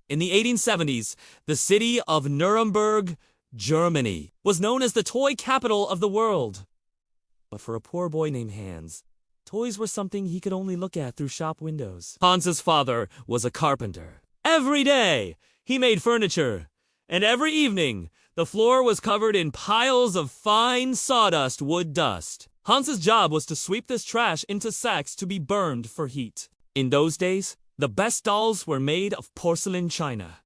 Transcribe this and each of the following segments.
In the 1870s, the city of Nuremberg, Germany, was known as the toy capital of the world. But for a poor boy named Hans, toys were something he could only look at through shop windows. Hans's father was a carpenter. Every day, he made furniture, and every evening, the floor was covered in piles of fine sawdust wood dust. Hans's job was to sweep this trash into sacks to be burned for heat. In those days, the best dolls were made of porcelain china.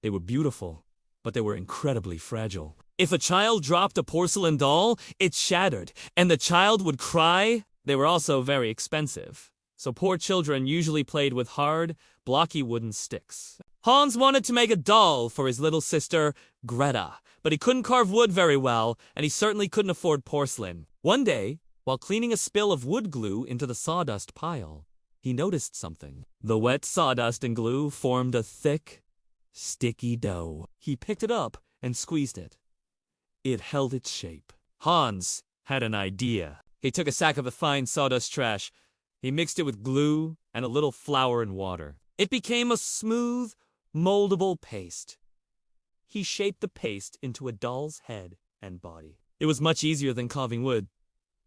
They were beautiful, but they were incredibly fragile. If a child dropped a porcelain doll, it shattered, and the child would cry. They were also very expensive, so poor children usually played with hard, blocky wooden sticks. Hans wanted to make a doll for his little sister, Greta, but he couldn't carve wood very well, and he certainly couldn't afford porcelain. One day, while cleaning a spill of wood glue into the sawdust pile, he noticed something. The wet sawdust and glue formed a thick, sticky dough. He picked it up and squeezed it. It held its shape. Hans had an idea. He took a sack of the fine sawdust trash. He mixed it with glue and a little flour and water. It became a smooth, moldable paste. He shaped the paste into a doll's head and body. It was much easier than carving wood.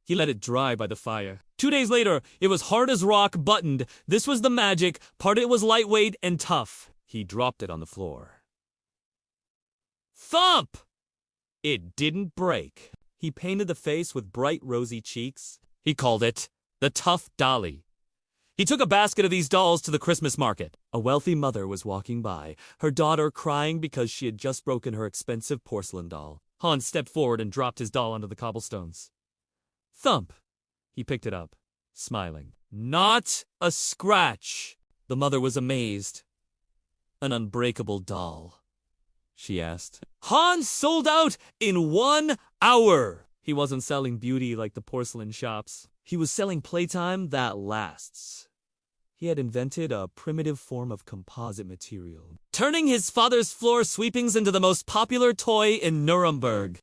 He let it dry by the fire. 2 days later, it was hard as rock, buttoned. This was the magic. Part of it was lightweight and tough. He dropped it on the floor. Thump! It didn't break. He painted the face with bright rosy cheeks. He called it the Tough Dolly. He took a basket of these dolls to the Christmas market. A wealthy mother was walking by, her daughter crying because she had just broken her expensive porcelain doll. Hans stepped forward and dropped his doll onto the cobblestones. Thump! He picked it up, smiling. Not a scratch! The mother was amazed. An unbreakable doll, she asked. Hans sold out in 1 hour! He wasn't selling beauty like the porcelain shops. He was selling playtime that lasts. He had invented a primitive form of composite material, turning his father's floor sweepings into the most popular toy in Nuremberg.